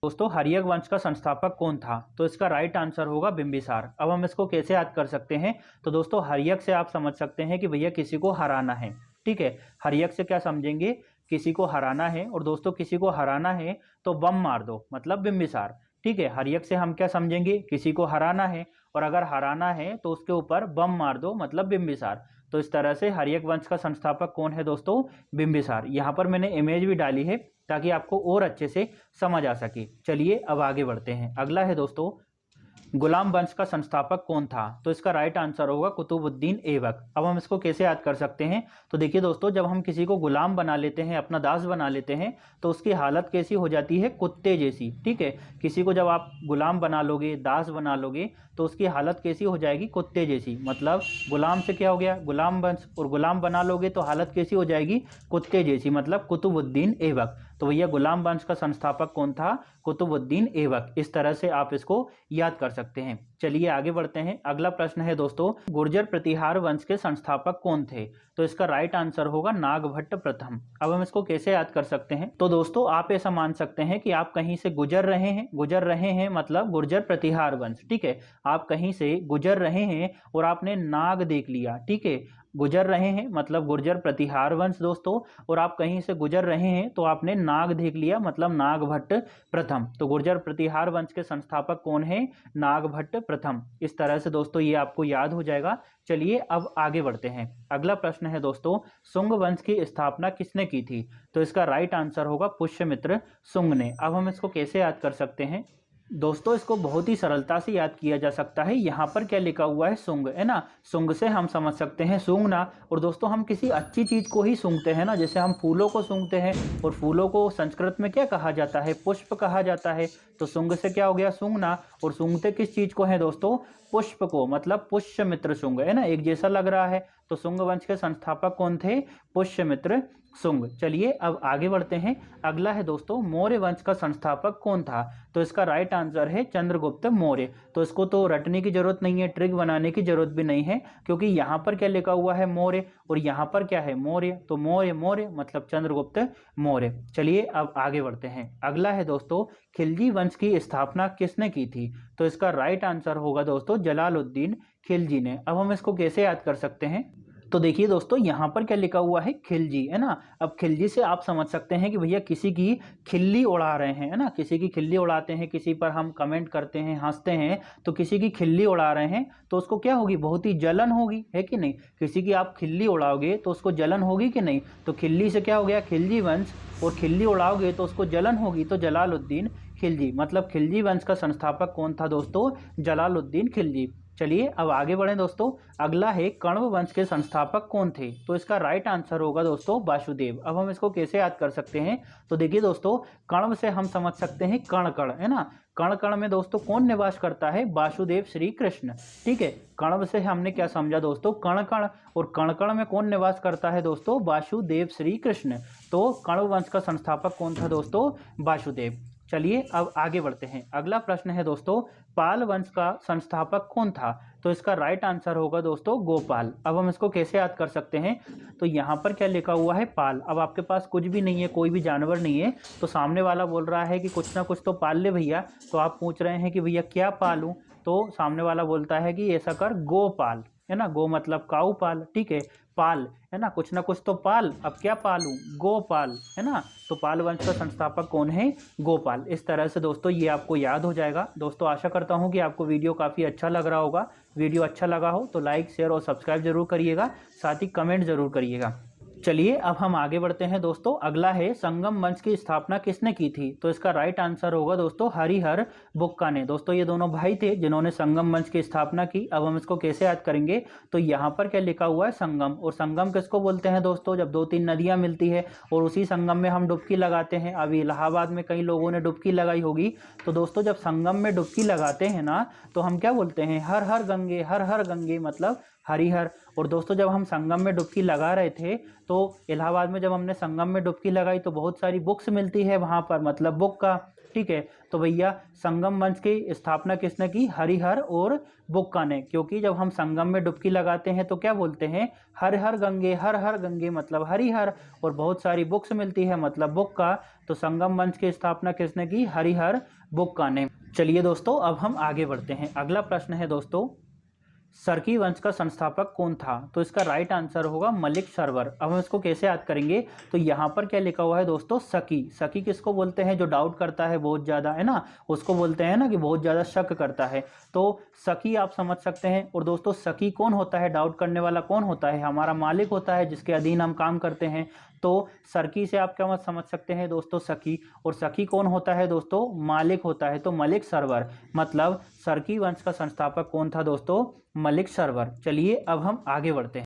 दोस्तों हर्यक वंश का संस्थापक कौन था? तो इसका राइट आंसर होगा बिंबिसार। अब हम इसको कैसे याद कर सकते हैं? तो दोस्तों हर्यक से आप समझ सकते हैं कि भैया किसी को हराना है। ठीक है, हर्यक से क्या समझेंगे? किसी को हराना है। और दोस्तों किसी को हराना है तो बम मार दो, मतलब बिंबिसार। ठीक है, हर्यक से हम क्या समझेंगे? किसी को हराना है, और अगर हराना है तो उसके ऊपर बम मार दो, मतलब बिंबिसार। तो इस तरह से हर्यक वंश का संस्थापक कौन है दोस्तों? बिंबिसार। यहाँ पर मैंने इमेज भी डाली है ताकि आपको और अच्छे से समझ आ सके। चलिए अब आगे बढ़ते हैं। अगला है दोस्तों, गुलाम वंश का संस्थापक कौन था? तो इसका राइट आंसर होगा कुतुबुद्दीन ऐबक। अब हम इसको कैसे याद कर सकते हैं? तो देखिए दोस्तों, जब हम किसी को गुलाम बना लेते हैं, अपना दास बना लेते हैं, तो उसकी हालत कैसी हो जाती है? कुत्ते जैसी। ठीक है, किसी को जब आप गुलाम बना लोगे, दास बना लोगे, तो उसकी हालत कैसी हो जाएगी? कुत्ते जैसी। मतलब गुलाम से क्या हो गया? गुलाम वंश, और गुलाम बना लोगे तो हालत कैसी हो जाएगी? कुत्ते जैसी, मतलब कुतुबुद्दीन ऐबक। तो भैया गुलाम वंश का संस्थापक कौन था? कुतुबुद्दीन ऐबक। इस तरह से आप इसको याद कर सकते हैं। चलिए आगे बढ़ते हैं। अगला प्रश्न है दोस्तों, गुर्जर प्रतिहार वंश के संस्थापक कौन थे? तो इसका राइट आंसर होगा नागभट्ट प्रथम। अब हम इसको कैसे याद कर सकते हैं? तो दोस्तों आप ऐसा मान सकते हैं कि आप कहीं से गुजर रहे हैं मतलब गुर्जर प्रतिहार वंश। ठीक है, आप कहीं से गुजर रहे हैं और आपने नाग देख लिया। ठीक है, गुजर रहे हैं मतलब गुर्जर प्रतिहार वंश दोस्तों, और आप कहीं से गुजर रहे हैं तो आपने नाग देख लिया, मतलब नागभट्ट प्रथम। तो गुर्जर प्रतिहार वंश के संस्थापक कौन है? नागभट्ट प्रथम। इस तरह से दोस्तों ये आपको याद हो जाएगा। चलिए अब आगे बढ़ते हैं। अगला प्रश्न है दोस्तों, शुंग वंश की स्थापना किसने की थी? तो इसका राइट आंसर होगा पुष्यमित्र शुंग ने। अब हम इसको कैसे याद कर सकते हैं? दोस्तों इसको बहुत ही सरलता से याद किया जा सकता है। यहाँ पर क्या लिखा हुआ है? शुंग, है ना। शुंग से हम समझ सकते हैं सूंघना। और दोस्तों हम किसी अच्छी चीज को ही सूंघते हैं ना, जैसे हम फूलों को सूंघते हैं, और फूलों को संस्कृत में क्या कहा जाता है? पुष्प कहा जाता है। तो शुंग से क्या हो गया? सूंघना। और सूंघते किस चीज को है दोस्तों? पुष्प को, मतलब पुष्यमित्र शुंग, है ना। एक जैसा लग रहा है। तो शुंग वंश के संस्थापक कौन थे? पुष्यमित्र शुंग। चलिए अब आगे बढ़ते हैं। अगला है दोस्तों, मौर्य वंश का संस्थापक कौन था? तो इसका राइट आंसर है चंद्रगुप्त मौर्य। तो इसको तो रटने की जरूरत नहीं है, ट्रिक बनाने की जरूरत भी नहीं है, क्योंकि यहाँ पर क्या लिखा हुआ है? मौर्य, और यहाँ पर क्या है? मौर्य। तो मौर्य मौर्य मतलब चंद्रगुप्त मौर्य। चलिए अब आगे बढ़ते हैं। अगला है दोस्तों, खिलजी वंश की स्थापना किसने की थी? तो इसका राइट आंसर होगा दोस्तों जलालुद्दीन खिलजी ने। अब हम इसको कैसे याद कर सकते हैं? तो देखिए दोस्तों, यहाँ पर क्या लिखा हुआ है? खिलजी, है ना। अब खिलजी से आप समझ सकते हैं कि भैया किसी की खिल्ली उड़ा रहे हैं, है ना। किसी की खिल्ली उड़ाते हैं, किसी पर हम कमेंट करते हैं, हंसते हैं, तो किसी की खिल्ली उड़ा रहे हैं तो उसको क्या होगी? बहुत ही जलन होगी, है कि नहीं। किसी की आप खिल्ली उड़ाओगे तो उसको जलन होगी कि नहीं। तो खिल्ली से क्या हो गया? खिलजी वंश। और खिल्ली उड़ाओगे तो उसको जलन होगी, तो जलालुद्दीन खिलजी। मतलब खिलजी वंश का संस्थापक कौन था दोस्तों? जलालुद्दीन खिलजी। चलिए अब आगे बढ़ें दोस्तों। अगला है, कण्व वंश के संस्थापक कौन थे? तो इसका राइट आंसर होगा दोस्तों वासुदेव। अब हम इसको कैसे याद कर सकते हैं? तो देखिए दोस्तों, कण्व से हम समझ सकते हैं कण कण, है ना। कण कण में दोस्तों कौन निवास करता है? वासुदेव श्री कृष्ण। ठीक है, कण्व से हमने क्या समझा दोस्तों? कण कण। और कण कण में कौन निवास करता है दोस्तों? वासुदेव श्री कृष्ण। तो कण्व वंश का संस्थापक कौन था दोस्तों? वासुदेव। चलिए अब आगे बढ़ते हैं। अगला प्रश्न है दोस्तों, पाल वंश का संस्थापक कौन था? तो इसका राइट आंसर होगा दोस्तों गोपाल। अब हम इसको कैसे याद कर सकते हैं? तो यहाँ पर क्या लिखा हुआ है? पाल। अब आपके पास कुछ भी नहीं है, कोई भी जानवर नहीं है, तो सामने वाला बोल रहा है कि कुछ ना कुछ तो पाल ले भैया। तो आप पूछ रहे हैं कि भैया क्या पालूं? तो सामने वाला बोलता है कि ऐसा कर, गोपाल, है ना। गो मतलब काऊ पाल। ठीक है, पाल, है ना, कुछ ना कुछ तो पाल। अब क्या पालूं? गोपाल, है ना। तो पाल वंश का संस्थापक कौन है? गोपाल। इस तरह से दोस्तों ये आपको याद हो जाएगा। दोस्तों आशा करता हूं कि आपको वीडियो काफ़ी अच्छा लग रहा होगा। वीडियो अच्छा लगा हो तो लाइक, शेयर और सब्सक्राइब जरूर करिएगा, साथ ही कमेंट जरूर करिएगा। चलिए अब हम आगे बढ़ते हैं दोस्तों। अगला है, संगम वंश की स्थापना किसने की थी? तो इसका राइट आंसर होगा दोस्तों हरिहर बुक्का ने। दोस्तों ये दोनों भाई थे जिन्होंने संगम वंश की स्थापना की। अब हम इसको कैसे याद करेंगे? तो यहाँ पर क्या लिखा हुआ है? संगम। और संगम किसको बोलते हैं दोस्तों? जब दो तीन नदियां मिलती है और उसी संगम में हम डुबकी लगाते हैं। अभी इलाहाबाद में कई लोगों ने डुबकी लगाई होगी। तो दोस्तों जब संगम में डुबकी लगाते हैं ना, तो हम क्या बोलते हैं? हर हर गंगे, हर हर गंगे, मतलब हरिहर। और दोस्तों जब हम संगम में डुबकी लगा रहे थे, तो इलाहाबाद में जब हमने संगम में डुबकी लगाई तो बहुत सारी बुक्स मिलती है वहाँ पर, मतलब बुक का। ठीक है। तो भैया संगम वंश की स्थापना किसने की? हरिहर और बुक्का ने। क्योंकि जब हम संगम में डुबकी लगाते हैं तो क्या बोलते हैं? हर हर गंगे मतलब हरिहर, और बहुत सारी बुक्स मिलती है मतलब बुक्का। तो संगम वंश की स्थापना किसने की? हरिहर बुक्का ने। चलिए दोस्तों अब हम आगे बढ़ते हैं। अगला प्रश्न है दोस्तों, सरकी वंश का संस्थापक कौन था? तो इसका राइट आंसर होगा मलिक सरवर। अब हम इसको कैसे याद करेंगे? तो यहाँ पर क्या लिखा हुआ है दोस्तों? सकी। सकी किसको बोलते हैं? जो डाउट करता है बहुत ज़्यादा, है ना, उसको बोलते हैं ना कि बहुत ज़्यादा शक करता है। तो सकी आप समझ सकते हैं। और दोस्तों सकी कौन होता है? डाउट करने वाला कौन होता है? हमारा मालिक होता है, जिसके अधीन हम काम करते हैं। तो सरकी से आप क्या मत समझ सकते हैं दोस्तों? सखी। और सखी कौन होता है दोस्तों? मालिक होता है। तो मलिक सरवर मतलब सरकी वंश का संस्थापक कौन था दोस्तों? मलिक सरवर। चलिए अब हम आगे बढ़ते हैं।